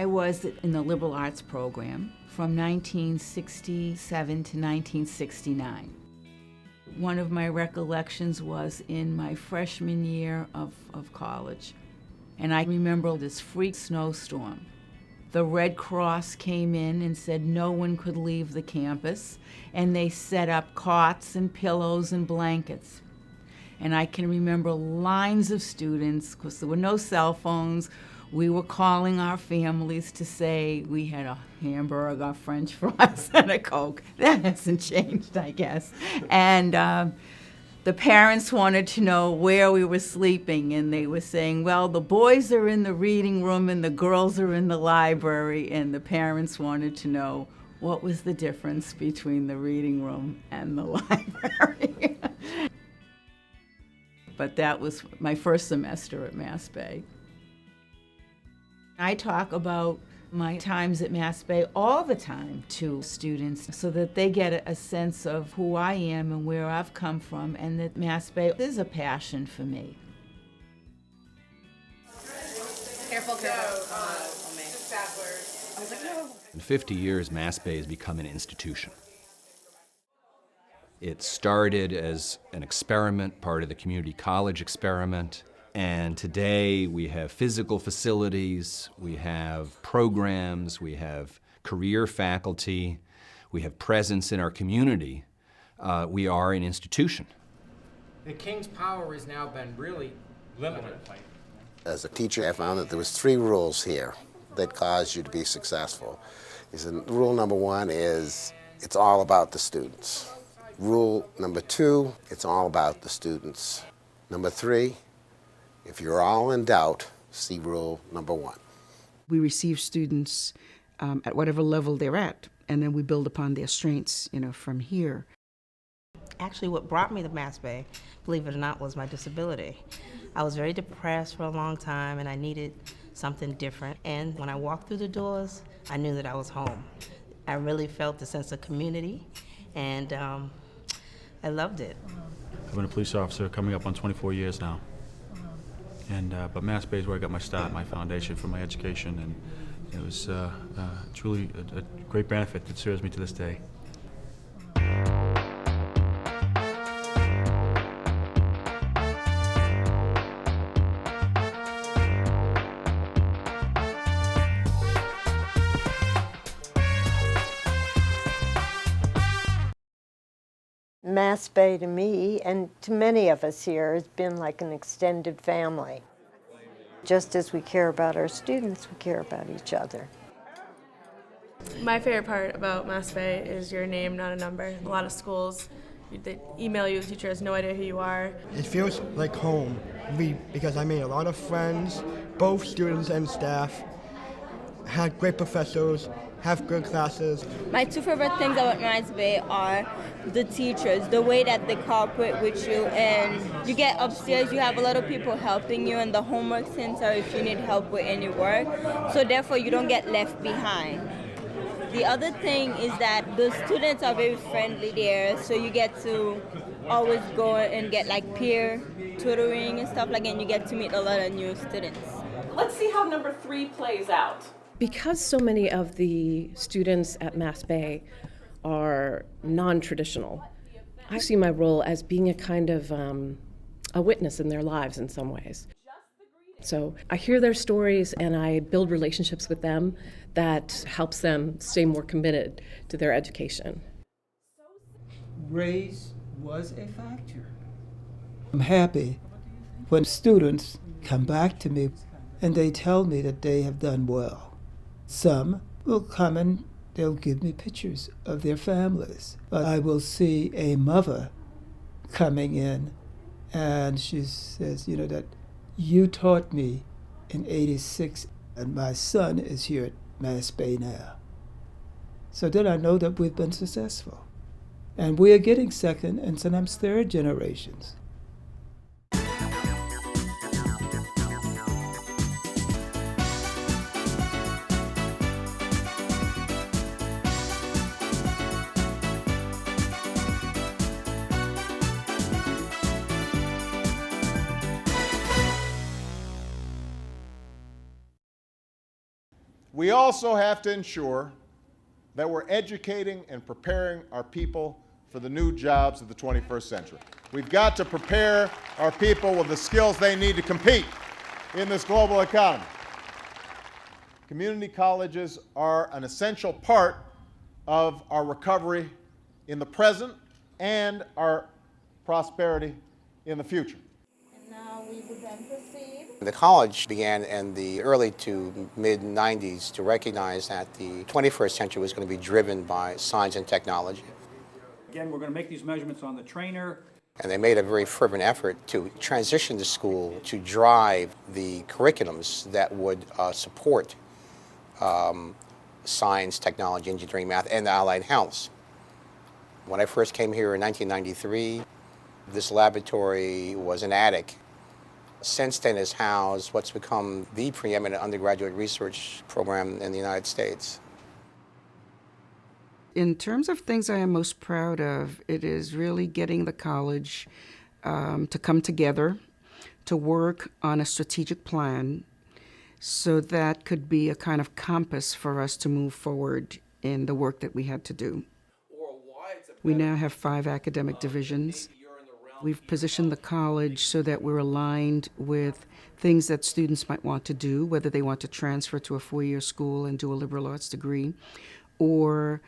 I was in the liberal arts program from 1967 to 1969. One of my recollections was in my freshman year of college, and I remember this freak snowstorm. The Red Cross came in and said no one could leave the campus, and they set up cots and pillows and blankets. And I can remember lines of students, because there were no cell phones. We were calling our families to say we had a hamburger, French fries, and a Coke. That hasn't changed, I guess. And the parents wanted to know where we were sleeping, and they were saying, well, the boys are in the reading room and the girls are in the library, and the parents wanted to know what was the difference between the reading room and the library. But that was my first semester at MassBay. I talk about my times at MassBay all the time to students so that they get a sense of who I am and where I've come from, and that MassBay is a passion for me. Careful. In 50 years, MassBay has become an institution. It started as an experiment, part of the community college experiment, and today we have physical facilities, we have programs, we have career faculty, we have presence in our community. We are an institution. The King's power has now been really limited. As a teacher, I found that there was 3 rules here that caused you to be successful. Rule number 1 is it's all about the students. Rule number 2, it's all about the students. Number 3, if you're all in doubt, see rule number 1. We receive students at whatever level they're at, and then we build upon their strengths, from here. Actually, what brought me to MassBay, believe it or not, was my disability. I was very depressed for a long time, and I needed something different. And when I walked through the doors, I knew that I was home. I really felt the sense of community, and I loved it. I've been a police officer coming up on 24 years now. But MassBay is where I got my start, my foundation for my education, and it was truly a great benefit that serves me to this day. MassBay to me, and to many of us here, has been like an extended family. Just as we care about our students, we care about each other. My favorite part about MassBay is your name, not a number. A lot of schools, they email you, the teacher has no idea who you are. It feels like home, because I made a lot of friends, both students and staff, had great professors, have good classes. My 2 favorite things about MassBay are the teachers, the way that they cooperate with you, and you get upstairs, you have a lot of people helping you in the homework center if you need help with any work, so therefore you don't get left behind. The other thing is that the students are very friendly there, so you get to always go and get like peer tutoring and stuff like that, and you get to meet a lot of new students. Let's see how number 3 plays out. Because so many of the students at MassBay are non-traditional, I see my role as being a kind of a witness in their lives in some ways. So I hear their stories and I build relationships with them that helps them stay more committed to their education. Race was a factor. I'm happy when students come back to me and they tell me that they have done well. Some will come and they'll give me pictures of their families. But I will see a mother coming in and she says, that you taught me in '86 and my son is here at MassBay now. So then I know that we've been successful. And we are getting second and sometimes third generations. We also have to ensure that we're educating and preparing our people for the new jobs of the 21st century. We've got to prepare our people with the skills they need to compete in this global economy. Community colleges are an essential part of our recovery in the present and our prosperity in the future. And now we would then proceed. The college began in the early to mid-90s to recognize that the 21st century was going to be driven by science and technology. Again, we're going to make these measurements on the trainer. And they made a very fervent effort to transition the school to drive the curriculums that would support science, technology, engineering, math, and allied health. When I first came here in 1993, this laboratory was an attic. Since then, it's housed what's become the preeminent undergraduate research program in the United States. In terms of things I am most proud of, it is really getting the college to come together, to work on a strategic plan, so that could be a kind of compass for us to move forward in the work that we had to do. We now have 5 academic divisions. We've positioned the college so that we're aligned with things that students might want to do, whether they want to transfer to a 4-year school and do a liberal arts degree, or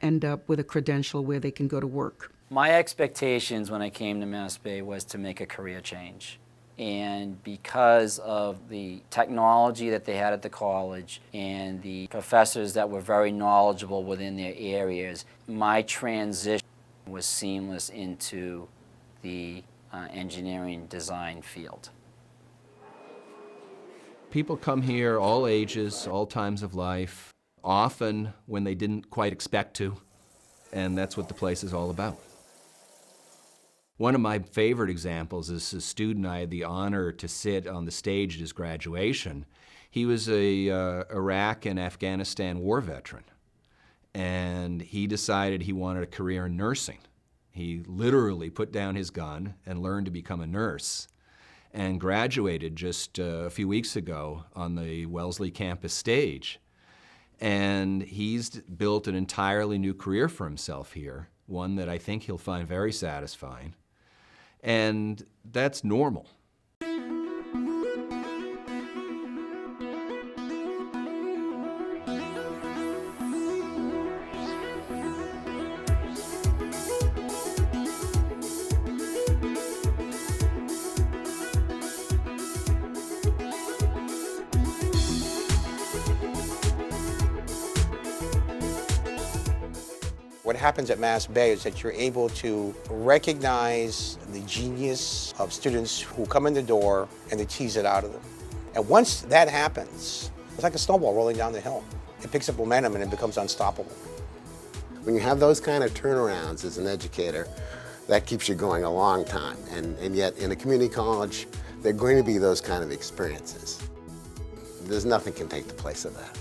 end up with a credential where they can go to work. My expectations when I came to MassBay was to make a career change. And because of the technology that they had at the college and the professors that were very knowledgeable within their areas, my transition was seamless into the engineering design field. People come here, all ages, all times of life, often when they didn't quite expect to, and that's what the place is all about. One of my favorite examples is a student I had the honor to sit on the stage at his graduation. He was a Iraq and Afghanistan war veteran, and he decided he wanted a career in nursing. He literally put down his gun and learned to become a nurse, and graduated just a few weeks ago on the Wellesley campus stage. And he's built an entirely new career for himself here, one that I think he'll find very satisfying. And that's normal. What happens at MassBay is that you're able to recognize the genius of students who come in the door and to tease it out of them. And once that happens, it's like a snowball rolling down the hill. It picks up momentum and it becomes unstoppable. When you have those kind of turnarounds as an educator, that keeps you going a long time. And yet in a community college, there are going to be those kind of experiences. There's nothing can take the place of that.